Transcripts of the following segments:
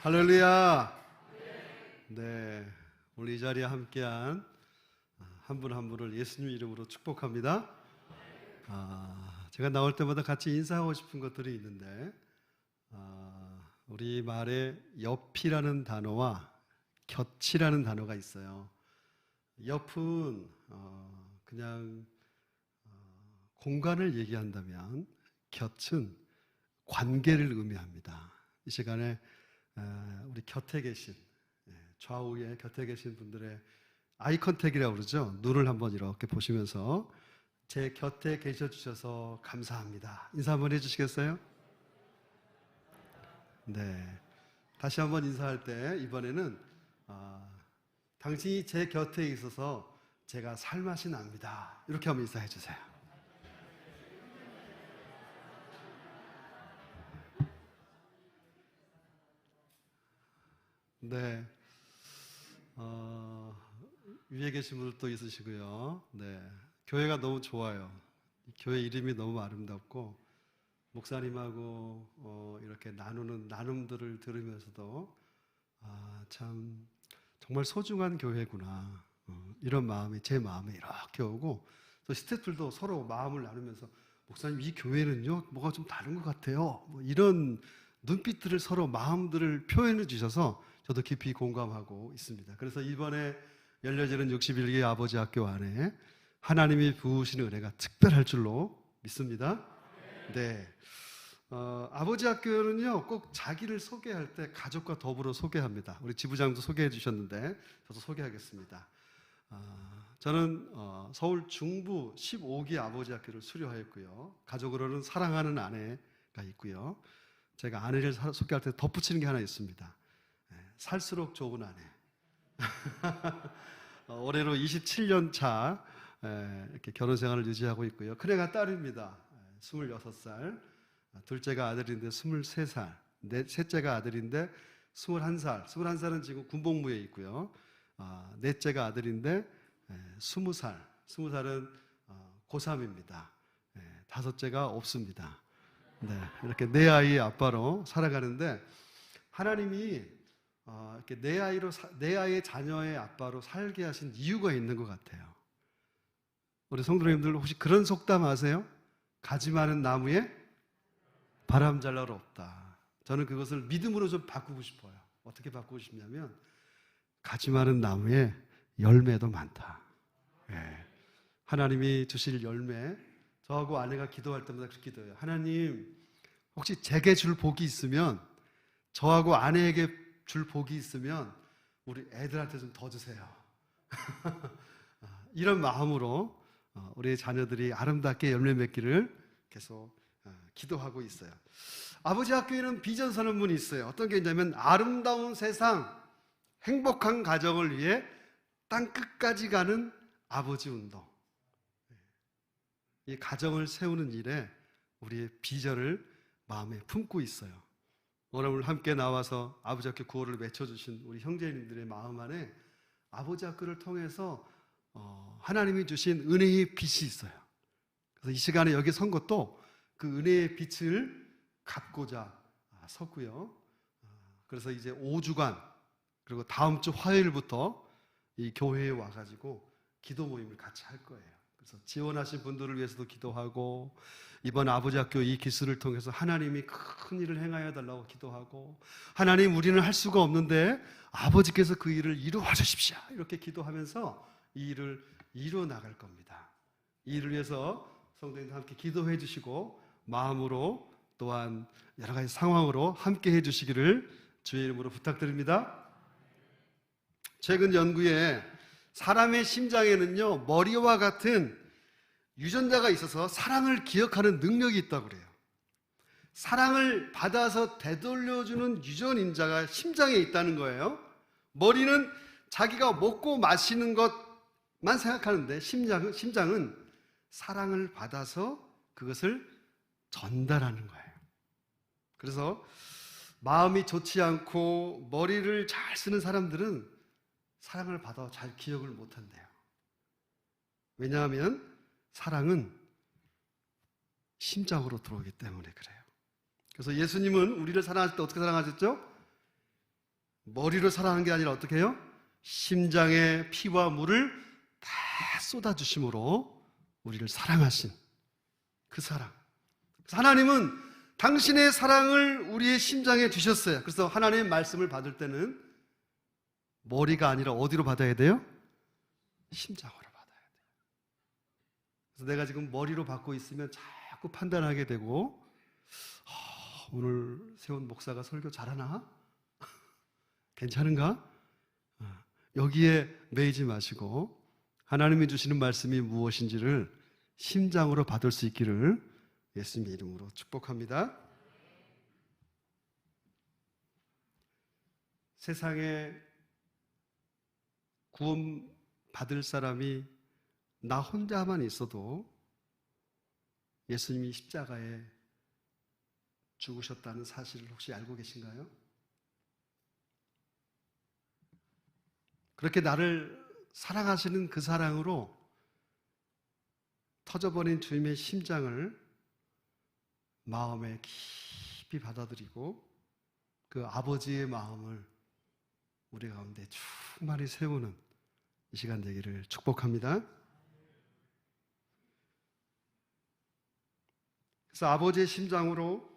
할렐루야. 네, 오늘 이 자리에 함께한 한 분 한 분을 예수님 이름으로 축복합니다. 제가 나올 때마다 같이 인사하고 싶은 것들이 있는데, 우리 말에 옆이라는 단어와 곁이라는 단어가 있어요. 옆은 그냥 공간을 얘기한다면, 곁은 관계를 의미합니다. 이 시간에 우리 곁에 계신, 좌우에 곁에 계신 분들의 아이 컨택이라고 그러죠. 눈을 한번 이렇게 보시면서 제 곁에 계셔 주셔서 감사합니다. 인사 한번 해주시겠어요? 네. 다시 한번 인사할 때 이번에는 당신이 제 곁에 있어서 제가 살맛이 납니다. 이렇게 한번 인사해 주세요. 네. 위에 계신 분들도 있으시고요. 네. 교회가 너무 좋아요. 교회 이름이 너무 아름답고, 목사님하고 이렇게 나누는 나눔들을 들으면서도 참 정말 소중한 교회구나, 이런 마음이 제 마음에 이렇게 오고, 또 스태프들도 서로 마음을 나누면서 목사님 이 교회는요 뭐가 좀 다른 것 같아요, 뭐 이런 눈빛들을 서로 마음들을 표현해 주셔서 저도 깊이 공감하고 있습니다. 그래서 이번에 열려지는 61기 아버지 학교 안에 하나님이 부으시는 은혜가 특별할 줄로 믿습니다. 네. 아버지 학교는요 꼭 자기를 소개할 때 가족과 더불어 소개합니다. 우리 지부장도 소개해 주셨는데 저도 소개하겠습니다. 저는 서울 중부 15기 아버지 학교를 수료하였고요. 가족으로는 사랑하는 아내가 있고요. 제가 아내를 소개할 때 덧붙이는 게 하나 있습니다. 살수록 좋은 아내. 올해로 27년 차 이렇게 결혼 생활을 유지하고 있고요. 큰애가 딸입니다. 26살. 둘째가 아들인데 23살. 셋째가 아들인데 21살. 21살은 지금 군복무에 있고요. 넷째가 아들인데 20살. 20살은 고3입니다. 다섯째가 없습니다. 네, 이렇게 네 아이의 아빠로 살아가는데, 하나님이 이렇게 내 아이의 자녀의 아빠로 살게 하신 이유가 있는 것 같아요. 우리 성도님들 혹시 그런 속담 아세요? 가지 많은 나무에 바람 잘 날 없다. 저는 그것을 믿음으로 좀 바꾸고 싶어요. 어떻게 바꾸고 싶냐면, 가지 많은 나무에 열매도 많다. 하나님이 주실 열매, 저하고 아내가 기도할 때마다 그렇게 기도해요. 하나님, 혹시 제게 줄 복이 있으면, 저하고 아내에게 줄 복이 있으면 우리 애들한테 좀 더 주세요. 이런 마음으로 우리 자녀들이 아름답게 열매 맺기를 계속 기도하고 있어요. 아버지 학교에는 비전 선언문이 있어요. 어떤 게 있냐면, 아름다운 세상, 행복한 가정을 위해 땅 끝까지 가는 아버지 운동. 이 가정을 세우는 일에 우리의 비전을 마음에 품고 있어요. 오늘 함께 나와서 아버지 학교 구호를 외쳐주신 우리 형제님들의 마음 안에 아버지 학교를 통해서 하나님이 주신 은혜의 빛이 있어요. 그래서 이 시간에 여기 선 것도 그 은혜의 빛을 갖고자 섰고요. 그래서 이제 5주간, 그리고 다음 주 화요일부터 이 교회에 와가지고 기도 모임을 같이 할 거예요. 그래서 지원하신 분들을 위해서도 기도하고, 이번 아버지 학교 이 기술을 통해서 하나님이 큰 일을 행하여 달라고 기도하고, 하나님 우리는 할 수가 없는데 아버지께서 그 일을 이루어 주십시오, 이렇게 기도하면서 이 일을 이루어 나갈 겁니다. 이 일을 위해서 성도님들 함께 기도해 주시고, 마음으로 또한 여러 가지 상황으로 함께 해 주시기를 주의 이름으로 부탁드립니다. 최근 연구에 사람의 심장에는요 머리와 같은 유전자가 있어서 사랑을 기억하는 능력이 있다고 그래요. 사랑을 받아서 되돌려주는 유전인자가 심장에 있다는 거예요. 머리는 자기가 먹고 마시는 것만 생각하는데, 심장은 사랑을 받아서 그것을 전달하는 거예요. 그래서 마음이 좋지 않고 머리를 잘 쓰는 사람들은 사랑을 받아 잘 기억을 못한대요. 왜냐하면 사랑은 심장으로 들어오기 때문에 그래요. 그래서 예수님은 우리를 사랑하실 때 어떻게 사랑하셨죠? 머리로 사랑하는 게 아니라 어떻게 해요? 심장에 피와 물을 다 쏟아주심으로 우리를 사랑하신 그 사랑. 하나님은 당신의 사랑을 우리의 심장에 주셨어요. 그래서 하나님의 말씀을 받을 때는 머리가 아니라 어디로 받아야 돼요? 심장으로 받아야 돼요. 그래서 내가 지금 머리로 받고 있으면 자꾸 판단하게 되고, 오늘 세운 목사가 설교 잘하나? 괜찮은가? 여기에 매이지 마시고 하나님이 주시는 말씀이 무엇인지를 심장으로 받을 수 있기를 예수님의 이름으로 축복합니다. 세상에 구원 받을 사람이 나 혼자만 있어도 예수님이 십자가에 죽으셨다는 사실을 혹시 알고 계신가요? 그렇게 나를 사랑하시는 그 사랑으로 터져버린 주님의 심장을 마음에 깊이 받아들이고 그 아버지의 마음을 우리 가운데 충만히 세우는 이 시간 되기를 축복합니다. 그래서 아버지의 심장으로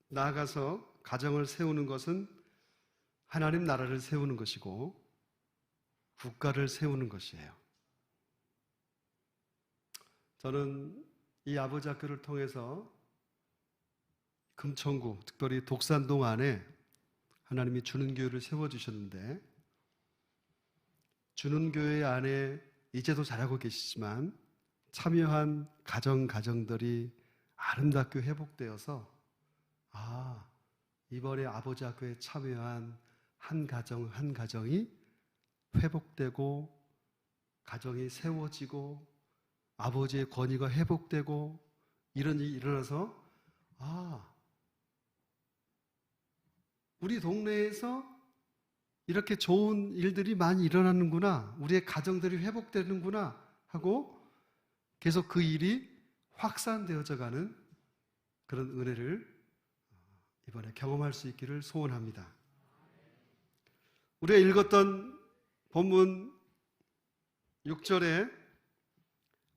나아가서 가정을 세우는 것은 하나님 나라를 세우는 것이고 국가를 세우는 것이에요. 저는 이 아버지 학교를 통해서 금천구, 특별히 독산동 안에 하나님이 주는 교회를 세워주셨는데, 주는 교회 안에 이제도 잘하고 계시지만 참여한 가정들이 아름답게 회복되어서 이번에 아버지 학교에 참여한 한 가정이 회복되고 가정이 세워지고 아버지의 권위가 회복되고 이런 일이 일어나서 우리 동네에서 이렇게 좋은 일들이 많이 일어나는구나, 우리의 가정들이 회복되는구나 하고 계속 그 일이 확산되어져 가는 그런 은혜를 이번에 경험할 수 있기를 소원합니다. 우리가 읽었던 본문 6절에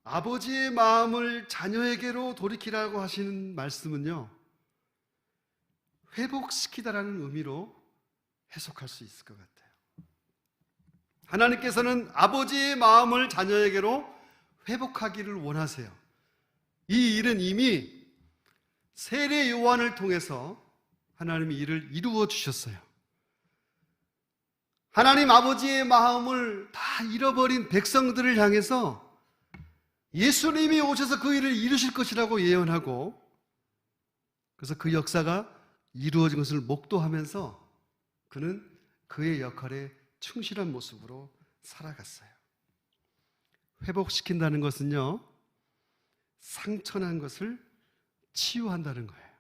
아버지의 마음을 자녀에게로 돌이키라고 하시는 말씀은요, 회복시키다라는 의미로 해석할 수 있을 것 같아요. 하나님께서는 아버지의 마음을 자녀에게로 회복하기를 원하세요. 이 일은 이미 세례 요한을 통해서 하나님이 이를 이루어 주셨어요. 하나님 아버지의 마음을 다 잃어버린 백성들을 향해서 예수님이 오셔서 그 일을 이루실 것이라고 예언하고, 그래서 그 역사가 이루어진 것을 목도하면서 그는 그의 역할에 충실한 모습으로 살아갔어요. 회복시킨다는 것은요, 상처난 것을 치유한다는 거예요.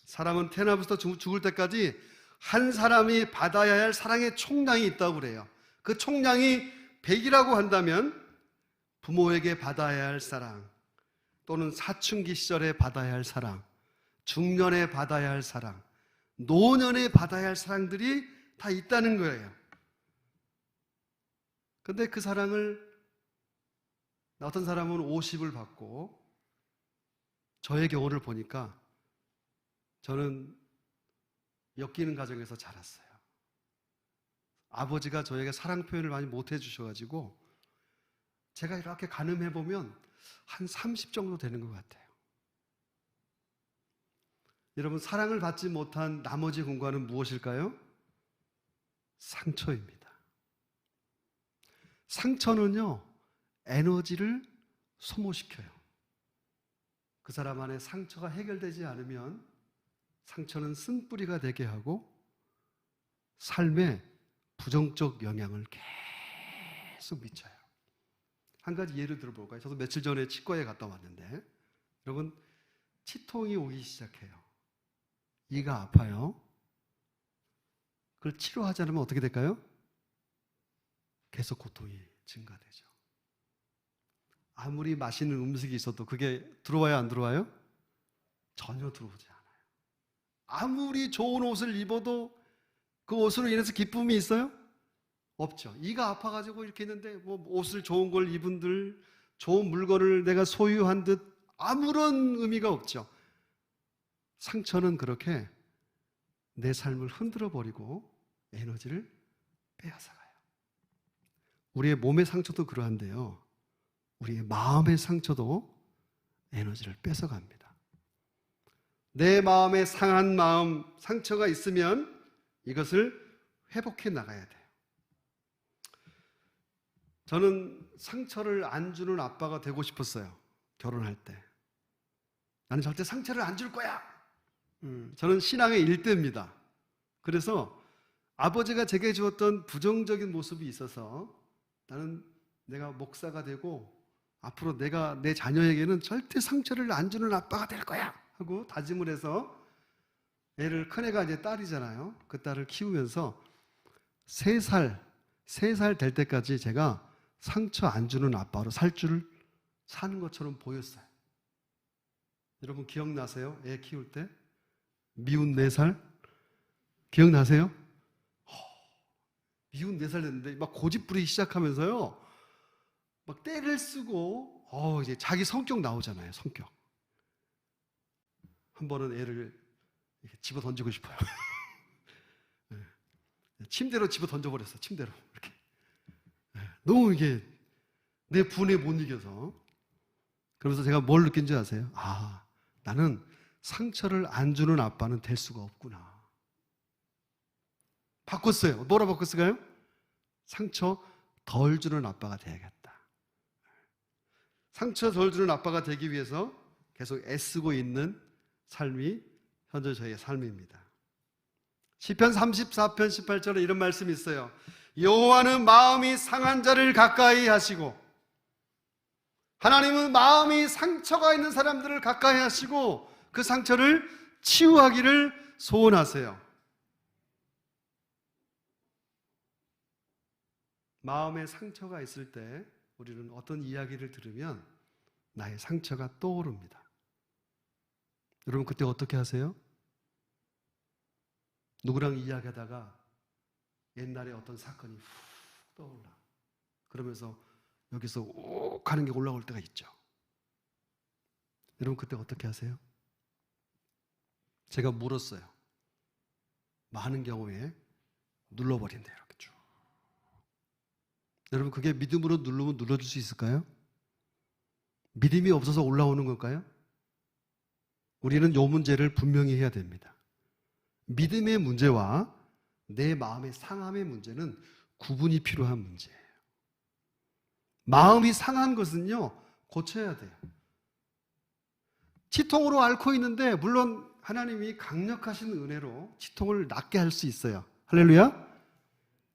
사람은 태어나부터 죽을 때까지 한 사람이 받아야 할 사랑의 총량이 있다고 그래요. 그 총량이 100이라고 한다면 부모에게 받아야 할 사랑, 또는 사춘기 시절에 받아야 할 사랑, 중년에 받아야 할 사랑, 노년에 받아야 할 사랑들이 다 있다는 거예요. 근데 그 사랑을 어떤 사람은 50을 받고, 저의 경우를 보니까 저는 엮이는 가정에서 자랐어요. 아버지가 저에게 사랑 표현을 많이 못 해주셔가지고 제가 이렇게 가늠해보면 한 30 정도 되는 것 같아요. 여러분, 사랑을 받지 못한 나머지 공간은 무엇일까요? 상처입니다. 상처는요, 에너지를 소모시켜요. 그 사람 안에 상처가 해결되지 않으면 상처는 쓴뿌리가 되게 하고 삶에 부정적 영향을 계속 미쳐요. 한 가지 예를 들어볼까요? 저도 며칠 전에 치과에 갔다 왔는데, 여러분, 치통이 오기 시작해요. 이가 아파요. 그걸 치료하지 않으면 어떻게 될까요? 계속 고통이 증가되죠. 아무리 맛있는 음식이 있어도 그게 들어와요, 안 들어와요? 전혀 들어오지 않아요. 아무리 좋은 옷을 입어도 그 옷으로 인해서 기쁨이 있어요? 없죠. 이가 아파가지고 이렇게 있는데 뭐 옷을 좋은 걸 입은들, 좋은 물건을 내가 소유한 듯 아무런 의미가 없죠. 상처는 그렇게 내 삶을 흔들어 버리고 에너지를 빼앗아가요. 우리의 몸의 상처도 그러한데요, 우리의 마음의 상처도 에너지를 뺏어갑니다. 내 마음에 상한 마음, 상처가 있으면 이것을 회복해 나가야 돼요. 저는 상처를 안 주는 아빠가 되고 싶었어요. 결혼할 때. 나는 절대 상처를 안 줄 거야. 저는 신앙의 일대입니다. 그래서 아버지가 제게 주었던 부정적인 모습이 있어서 나는 내가 목사가 되고 앞으로 내가 내 자녀에게는 절대 상처를 안 주는 아빠가 될 거야 하고 다짐을 해서 애를, 큰애가 이제 딸이잖아요. 그 딸을 키우면서 3살 될 때까지 제가 상처 안 주는 아빠로 사는 것처럼 보였어요. 여러분 기억나세요? 애 키울 때? 미운 4살? 기억나세요? 미운 4살 됐는데 막 고집 부리기 시작하면서요, 막 때를 쓰고, 이제 자기 성격 나오잖아요, 성격. 한 번은 애를 집어 던지고 싶어요. 침대로 집어 던져버렸어, 침대로. 이렇게. 너무 이게 내 분에 못 이겨서. 그러면서 제가 뭘 느낀지 아세요? 나는 상처를 안 주는 아빠는 될 수가 없구나. 바꿨어요. 뭐라 바꿨을까요? 상처 덜 주는 아빠가 돼야겠다. 상처 덜 주는 아빠가 되기 위해서 계속 애쓰고 있는 삶이 현재 저의 삶입니다. 시편 34편 18절에 이런 말씀이 있어요. 여호와는 마음이 상한 자를 가까이 하시고, 하나님은 마음이 상처가 있는 사람들을 가까이 하시고 그 상처를 치유하기를 소원하세요. 마음에 상처가 있을 때 우리는 어떤 이야기를 들으면 나의 상처가 떠오릅니다. 여러분 그때 어떻게 하세요? 누구랑 이야기하다가 옛날에 어떤 사건이 훅 떠올라. 그러면서 여기서 욱 하는 게 올라올 때가 있죠. 여러분 그때 어떻게 하세요? 제가 물었어요. 많은 경우에 눌러버린대요. 이렇게 쭉. 여러분 그게 믿음으로 누르면 눌러줄 수 있을까요? 믿음이 없어서 올라오는 걸까요? 우리는 이 문제를 분명히 해야 됩니다. 믿음의 문제와 내 마음의 상함의 문제는 구분이 필요한 문제예요. 마음이 상한 것은요, 고쳐야 돼요. 치통으로 앓고 있는데 물론 하나님이 강력하신 은혜로 치통을 낫게 할 수 있어요. 할렐루야.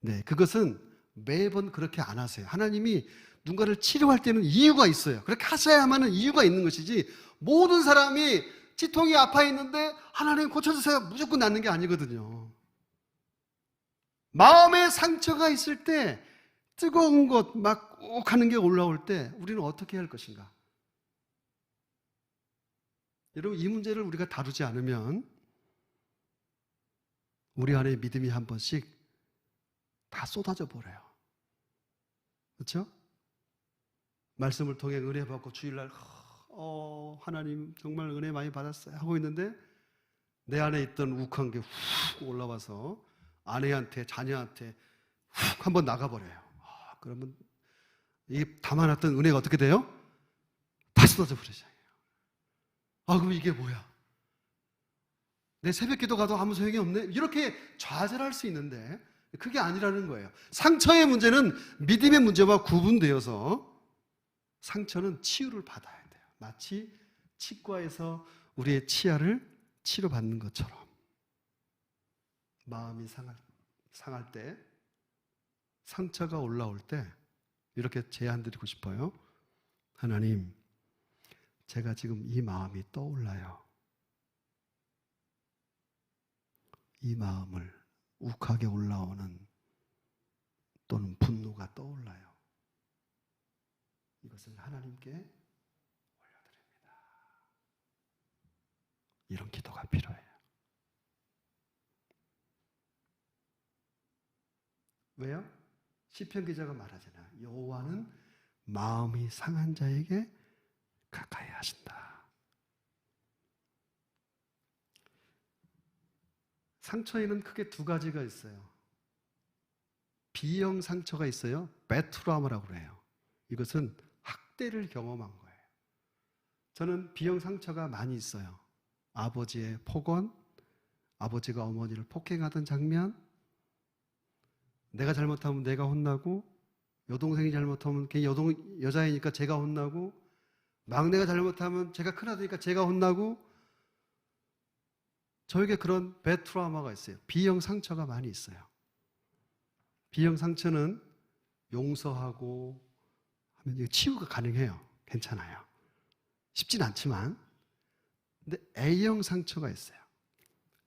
네, 그것은 매번 그렇게 안 하세요. 하나님이 누군가를 치료할 때는 이유가 있어요. 그렇게 하셔야만 이유가 있는 것이지, 모든 사람이 치통이 아파 있는데 하나님 고쳐주세요 무조건 낫는 게 아니거든요. 마음에 상처가 있을 때, 뜨거운 것 막 욱 하는 게 올라올 때 우리는 어떻게 할 것인가? 여러분 이 문제를 우리가 다루지 않으면 우리 안에 믿음이 한 번씩 다 쏟아져 버려요. 그렇죠? 말씀을 통해 은혜 받고 주일날 하나님 정말 은혜 많이 받았어요 하고 있는데 내 안에 있던 욱한 게 훅 올라와서 아내한테 자녀한테 훅 한번 나가버려요. 그러면 이 담아놨던 은혜가 어떻게 돼요? 다 쏟아져 버리죠. 그럼 이게 뭐야? 내 새벽 기도 가도 아무 소용이 없네? 이렇게 좌절할 수 있는데 그게 아니라는 거예요. 상처의 문제는 믿음의 문제와 구분되어서 상처는 치유를 받아야 돼요. 마치 치과에서 우리의 치아를 치료받는 것처럼. 마음이 상할 때, 상처가 올라올 때 이렇게 제안드리고 싶어요. 하나님, 제가 지금 이 마음이 떠올라요. 이 마음을 욱하게 올라오는 또는 분노가 떠올라요. 이것을 하나님께 올려드립니다. 이런 기도가 필요해요. 왜요? 시편 기자가 말하잖아요. 여호와는 마음이 상한 자에게 가까이 하신다. 상처에는 크게 두 가지가 있어요. B형 상처가 있어요. 배트라우마라고 그래요. 이것은 학대를 경험한 거예요. 저는 B형 상처가 많이 있어요. 아버지의 폭언, 아버지가 어머니를 폭행하던 장면, 내가 잘못하면 내가 혼나고, 여동생이 잘못하면 걔 여자이니까 제가 혼나고, 막내가 잘못하면 제가 큰아들이니까 제가 혼나고, 저에게 그런 배드 트라우마가 있어요. B형 상처가 많이 있어요. B형 상처는 용서하고 하면 치유가 가능해요. 괜찮아요. 쉽진 않지만. 근데 A형 상처가 있어요.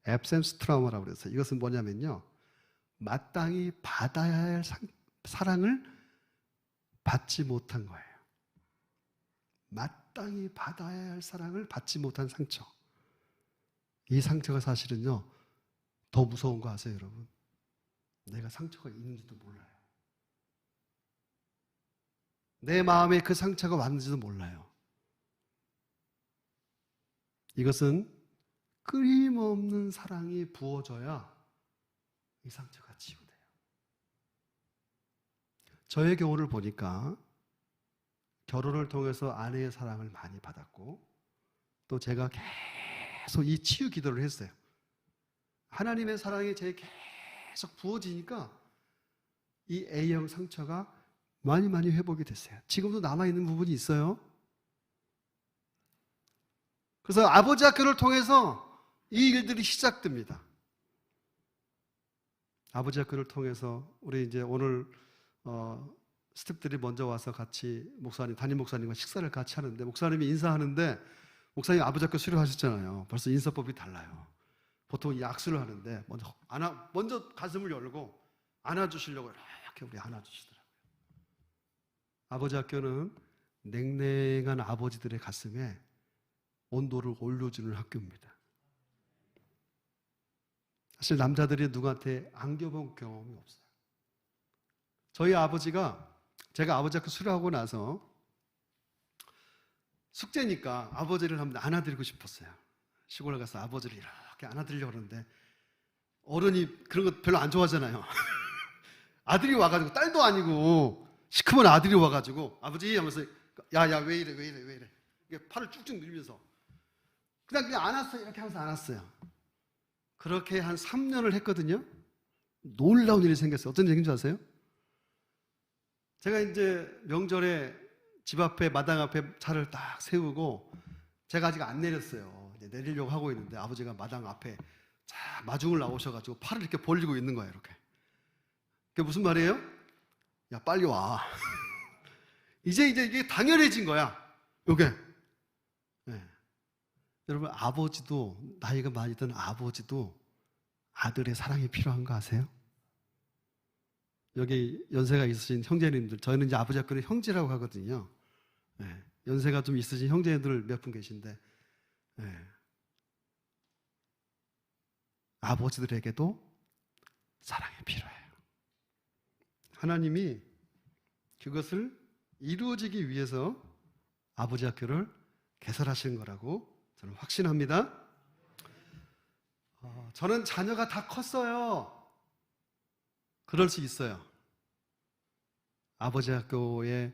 앱센스 트라우마라고 그래서 이것은 뭐냐면요. 마땅히 받아야 할 사랑을 받지 못한 거예요. 마땅히 받아야 할 사랑을 받지 못한 상처. 이 상처가 사실은요, 더 무서운 거 아세요, 여러분? 내가 상처가 있는지도 몰라요. 내 마음에 그 상처가 왔는지도 몰라요. 이것은 끊임없는 사랑이 부어져야 이 상처가 치유돼요. 저의 경우를 보니까 결혼을 통해서 아내의 사랑을 많이 받았고, 또 제가 계속 이 치유 기도를 했어요. 하나님의 사랑이 제게 계속 부어지니까 이 A형 상처가 많이 회복이 됐어요. 지금도 남아있는 부분이 있어요. 그래서 아버지 학교를 통해서 이 일들이 시작됩니다. 아버지 학교를 통해서 우리 이제 오늘 스태프들이 먼저 와서 같이 담임 목사님과 식사를 같이 하는데, 목사님이 인사하는데, 목사님 아버지 학교 수료하셨잖아요. 벌써 인사법이 달라요. 보통 약수를 하는데 먼저 가슴을 열고 안아주시려고 이렇게 우리 안아주시더라고요. 아버지 학교는 냉랭한 아버지들의 가슴에 온도를 올려주는 학교입니다. 사실 남자들이 누구한테 안겨본 경험이 없어요. 저희 아버지가, 제가 아버지 학교 수료하고 나서 숙제니까 아버지를 한번 안아드리고 싶었어요. 시골에 가서 아버지를 이렇게 안아드리려고 그러는데, 어른이 그런 거 별로 안 좋아하잖아요. 아들이 와가지고, 딸도 아니고 시커먼 아들이 와가지고 아버지 하면서 야 왜 이래 팔을 쭉쭉 늘면서 그냥 안았어요. 이렇게 하면서 안았어요. 그렇게 한 3년을 했거든요. 놀라운 일이 생겼어요. 어떤 얘기인지 아세요? 제가 이제 명절에 집 앞에, 마당 앞에 차를 딱 세우고, 제가 아직 안 내렸어요. 이제 내리려고 하고 있는데 아버지가 마당 앞에 마중을 나오셔가지고 팔을 이렇게 벌리고 있는 거예요. 이렇게. 그게 무슨 말이에요? 야, 빨리 와. 이제 이게 당연해진 거야. 요게. 네. 여러분, 아버지도, 나이가 많이 든 아버지도 아들의 사랑이 필요한 거 아세요? 여기 연세가 있으신 형제님들, 저희는 이제 아버지 학교는 형제라고 하거든요. 네. 연세가 좀 있으신 형제들 몇 분 계신데, 네. 아버지들에게도 사랑이 필요해요. 하나님이 그것을 이루어지기 위해서 아버지 학교를 개설하신 거라고 저는 확신합니다. 저는 자녀가 다 컸어요. 그럴 수 있어요. 아버지 학교에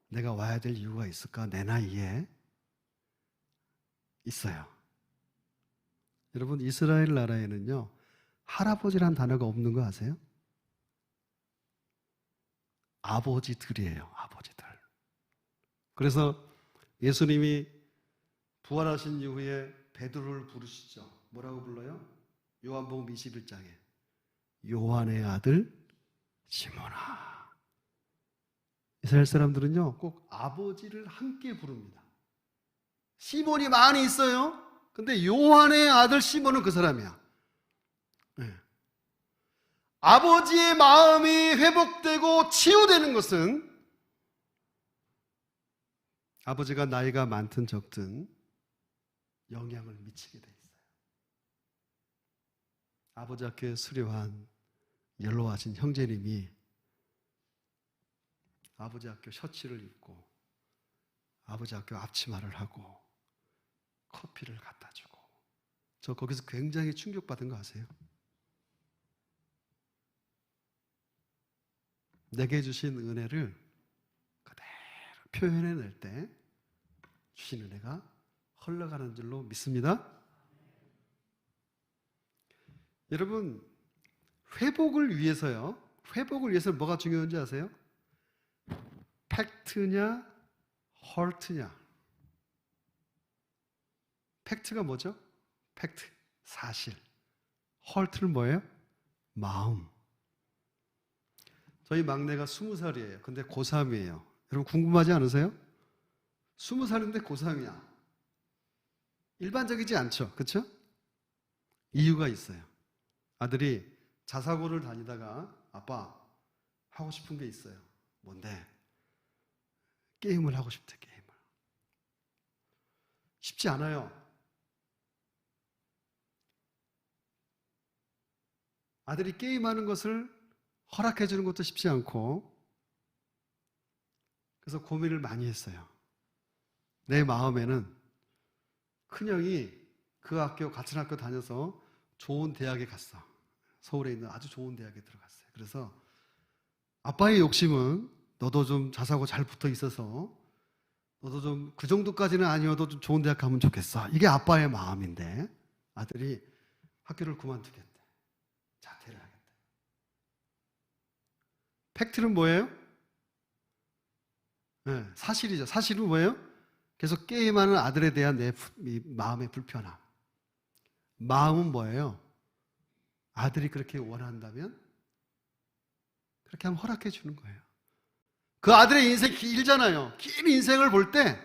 내가 와야 될 이유가 있을까? 내 나이에 있어요. 여러분, 이스라엘 나라에는요, 할아버지란 단어가 없는 거 아세요? 아버지들이에요. 아버지들. 그래서 예수님이 부활하신 이후에 베드로를 부르시죠. 뭐라고 불러요? 요한복음 21장에 요한의 아들 시몬아. 이스라엘 사람들은요, 꼭 아버지를 함께 부릅니다. 시몬이 많이 있어요. 근데 요한의 아들 시몬은 그 사람이야. 네. 아버지의 마음이 회복되고 치유되는 것은 아버지가 나이가 많든 적든 영향을 미치게 돼 있어요. 아버지 학교에 수료한 연로하신 형제님이 아버지 학교 셔츠를 입고 아버지 학교 앞치마를 하고 커피를 갖다 주고, 저 거기서 굉장히 충격받은 거 아세요? 내게 주신 은혜를 그대로 표현해낼 때 주신 은혜가 흘러가는 줄로 믿습니다. 여러분, 회복을 위해서요, 회복을 위해서 뭐가 중요한지 아세요? 팩트냐 헐트냐. 팩트가 뭐죠? 팩트, 사실. 헐트는 뭐예요? 마음. 저희 막내가 20살이에요. 근데 고3이에요. 여러분 궁금하지 않으세요? 20살인데 고3이야. 일반적이지 않죠. 그렇죠? 이유가 있어요. 아들이 자사고를 다니다가 아빠 하고 싶은 게 있어요. 뭔데? 게임을 하고 싶대. 게임을. 쉽지 않아요. 아들이 게임하는 것을 허락해 주는 것도 쉽지 않고, 그래서 고민을 많이 했어요. 내 마음에는 큰형이 그 학교, 같은 학교 다녀서 좋은 대학에 갔어. 서울에 있는 아주 좋은 대학에 들어갔어요. 그래서 아빠의 욕심은 너도 좀 자사고 잘 붙어 있어서 너도 좀 그 정도까지는 아니어도 좀 좋은 대학 가면 좋겠어. 이게 아빠의 마음인데 아들이 학교를 그만두겠대. 자퇴를 하겠대. 팩트는 뭐예요? 네, 사실이죠. 사실은 뭐예요? 계속 게임하는 아들에 대한 내 마음의 불편함. 마음은 뭐예요? 아들이 그렇게 원한다면 그렇게 하면 허락해 주는 거예요. 그 아들의 인생 길잖아요. 긴 인생을 볼 때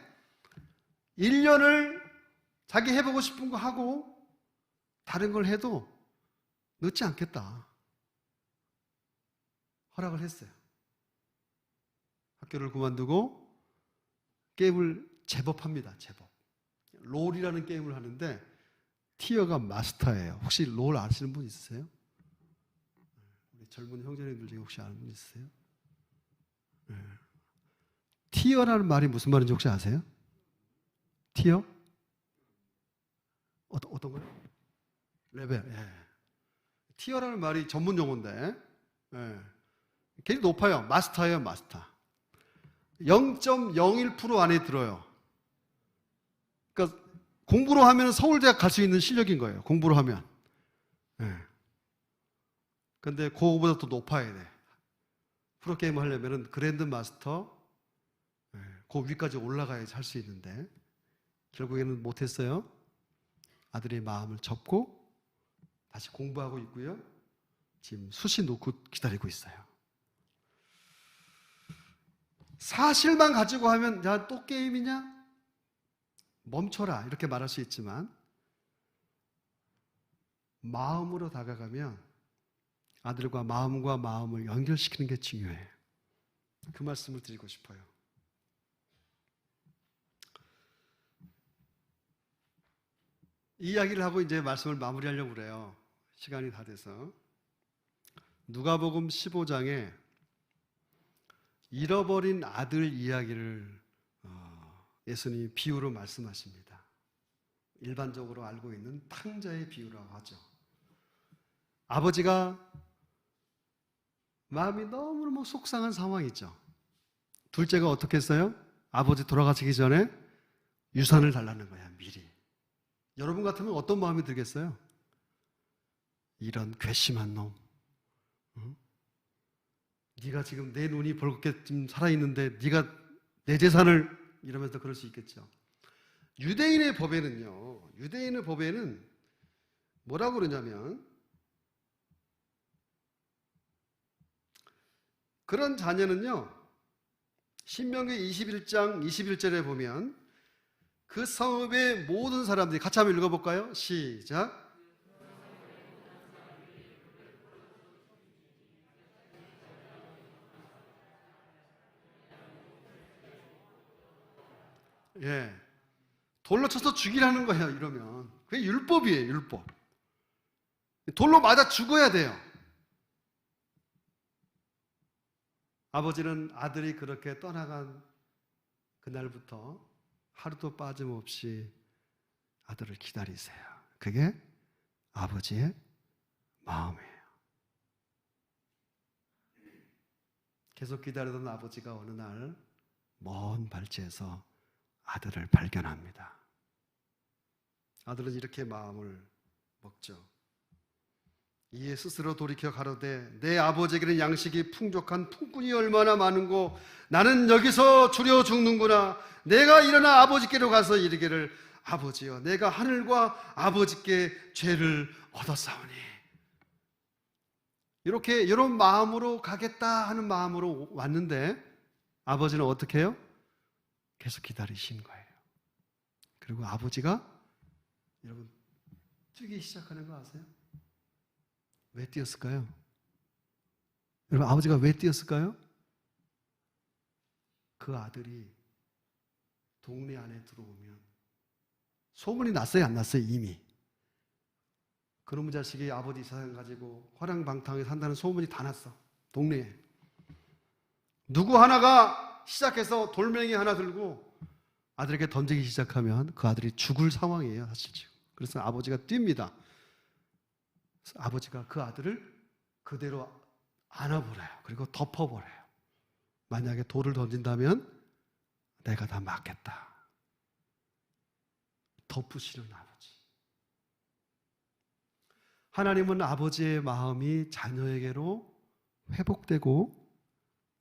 1년을 자기 해보고 싶은 거 하고 다른 걸 해도 늦지 않겠다. 허락을 했어요. 학교를 그만두고 게임을 제법 합니다. 제법. 롤이라는 게임을 하는데 티어가 마스터예요. 혹시 롤 아시는 분 있으세요? 우리 젊은 형제님들 중에 혹시 아는 분 있으세요? 네. 티어라는 말이 무슨 말인지 혹시 아세요? 티어? 어떤 거요? 레벨. 예. 티어라는 말이 전문 용어인데, 예. 굉장히 높아요. 마스터예요, 마스터. 0.01% 안에 들어요. 그러니까 공부로 하면 서울대학 갈 수 있는 실력인 거예요. 공부로 하면. 예. 근데 그거보다 더 높아야 돼. 프로게임 하려면 그랜드 마스터, 예, 그 위까지 올라가야지 할 수 있는데 결국에는 못했어요. 아들의 마음을 접고 다시 공부하고 있고요. 지금 수시 놓고 기다리고 있어요. 사실만 가지고 하면 야, 또 게임이냐? 멈춰라 이렇게 말할 수 있지만 마음으로 다가가면 아들과 마음을 연결시키는 게 중요해요. 그 말씀을 드리고 싶어요. 이 이야기를 하고 이제 말씀을 마무리하려고 그래요. 시간이 다 돼서. 누가복음 15장에 잃어버린 아들 이야기를 예수님이 비유로 말씀하십니다. 일반적으로 알고 있는 탕자의 비유라고 하죠. 아버지가 마음이 너무너무 속상한 상황이죠. 둘째가 어떻게 했어요? 아버지 돌아가시기 전에 유산을 달라는 거야, 미리. 여러분 같으면 어떤 마음이 들겠어요? 이런 괘씸한 놈. 응? 네가 지금 내 눈이 벌겋게 지금 살아있는데 네가 내 재산을 이러면서 그럴 수 있겠죠. 유대인의 법에는 뭐라고 그러냐면 그런 자녀는요, 신명기 21장 21절에 보면 그 성읍의 모든 사람들이 같이 한번 읽어볼까요? 시작. 예, 돌로 쳐서 죽이라는 거예요. 이러면 그게 율법이에요. 율법. 돌로 맞아 죽어야 돼요. 아버지는 아들이 그렇게 떠나간 그날부터 하루도 빠짐없이 아들을 기다리세요. 그게 아버지의 마음이에요. 계속 기다리던 아버지가 어느 날 먼 발치에서 아들을 발견합니다. 아들은 이렇게 마음을 먹죠. 이에 스스로 돌이켜 가로되 내 아버지에게는 양식이 풍족한 품꾼이 얼마나 많은고 나는 여기서 주려 죽는구나. 내가 일어나 아버지께로 가서 이르기를 아버지여 내가 하늘과 아버지께 죄를 얻었사오니. 이렇게 이런 마음으로 가겠다 하는 마음으로 왔는데 아버지는 어떻게 해요? 계속 기다리신 거예요. 그리고 아버지가 여러분 뛰기 시작하는 거 아세요? 왜 뛰었을까요? 여러분 아버지가 왜 뛰었을까요? 그 아들이 동네 안에 들어오면 소문이 났어요? 안 났어요? 이미 그놈의 자식이 아버지 사상 가지고 화랑방탕하게 산다는 소문이 다 났어. 동네에 누구 하나가 시작해서 돌멩이 하나 들고 아들에게 던지기 시작하면 그 아들이 죽을 상황이에요 사실 지금. 그래서 아버지가 뜁니다. 그래서 아버지가 그 아들을 그대로 안아버려요. 그리고 덮어버려요. 만약에 돌을 던진다면 내가 다 맞겠다. 덮으시는 아버지. 하나님은 아버지의 마음이 자녀에게로 회복되고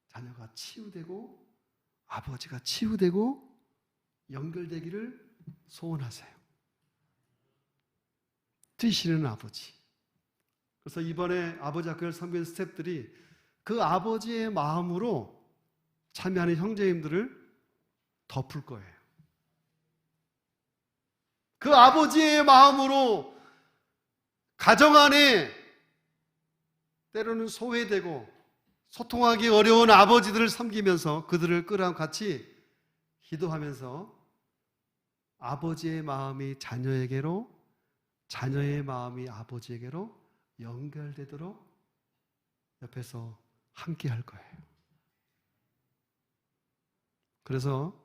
자녀가 치유되고 아버지가 치유되고 연결되기를 소원하세요. 뛰시는 아버지. 그래서 이번에 아버지 학교를 섬기는 스태프들이 그 아버지의 마음으로 참여하는 형제님들을 덮을 거예요. 그 아버지의 마음으로 가정 안에 때로는 소외되고 소통하기 어려운 아버지들을 섬기면서 그들을 끌어안고 같이 기도하면서 아버지의 마음이 자녀에게로 자녀의 마음이 아버지에게로 연결되도록 옆에서 함께 할 거예요. 그래서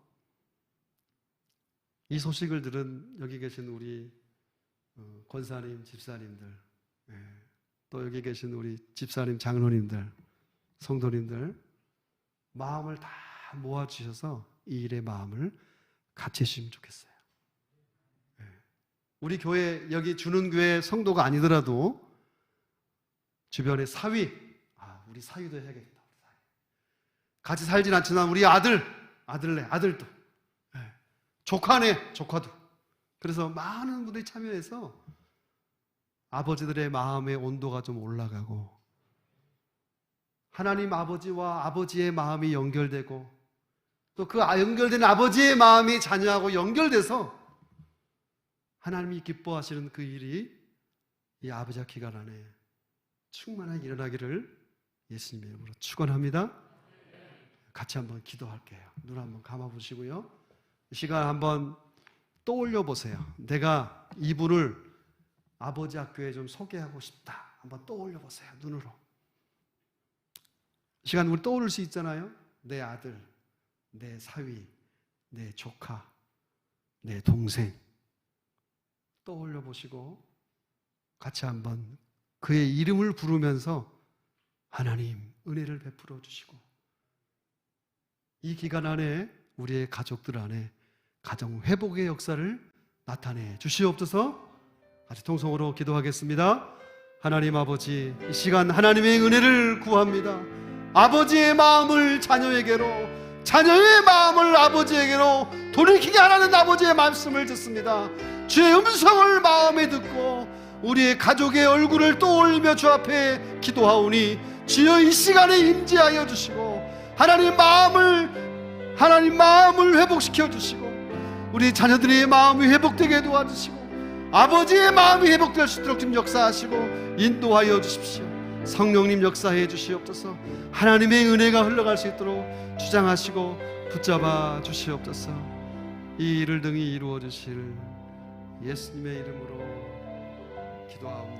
이 소식을 들은 여기 계신 우리 권사님, 집사님들, 또 여기 계신 우리 집사님, 장로님들, 성도님들 마음을 다 모아주셔서 이 일의 마음을 같이 해주시면 좋겠어요. 우리 교회 여기 주는 교회 성도가 아니더라도 주변의 사위, 우리 사위도 해야겠다. 같이 살진 않지만 우리 아들네, 아들도, 조카네, 조카도. 그래서 많은 분들이 참여해서 아버지들의 마음의 온도가 좀 올라가고 하나님 아버지와 아버지의 마음이 연결되고 또 그 연결된 아버지의 마음이 자녀하고 연결돼서 하나님이 기뻐하시는 그 일이 이 아버지 기간 안에 충만하게 일어나기를 예수님의 이름으로 축원합니다. 같이 한번 기도할게요. 눈 한번 감아보시고요. 이 시간 한번 떠올려 보세요. 내가 이분을 아버지 학교에 좀 소개하고 싶다. 한번 떠올려 보세요. 눈으로. 이 시간 우리 떠올릴 수 있잖아요. 내 아들, 내 사위, 내 조카, 내 동생 떠올려 보시고 같이 한번 그의 이름을 부르면서 하나님 은혜를 베풀어 주시고 이 기간 안에 우리의 가족들 안에 가정 회복의 역사를 나타내 주시옵소서. 같이 통성으로 기도하겠습니다. 하나님 아버지, 이 시간 하나님의 은혜를 구합니다. 아버지의 마음을 자녀에게로, 자녀의 마음을 아버지에게로 돌이키게 하라는 아버지의 말씀을 듣습니다. 주의 음성을 마음에 듣고 우리의 가족의 얼굴을 떠올리며 주 앞에 기도하오니 주여 이 시간에 임재하여 주시고 하나님 마음을 회복시켜 주시고 우리 자녀들의 마음이 회복되게 도와주시고 아버지의 마음이 회복될 수 있도록 좀 역사하시고 인도하여 주십시오. 성령님 역사해 주시옵소서. 하나님의 은혜가 흘러갈 수 있도록 주장하시고 붙잡아 주시옵소서. 이 일을 등이 이루어 주실 예수님의 이름으로 기도하옵나이다.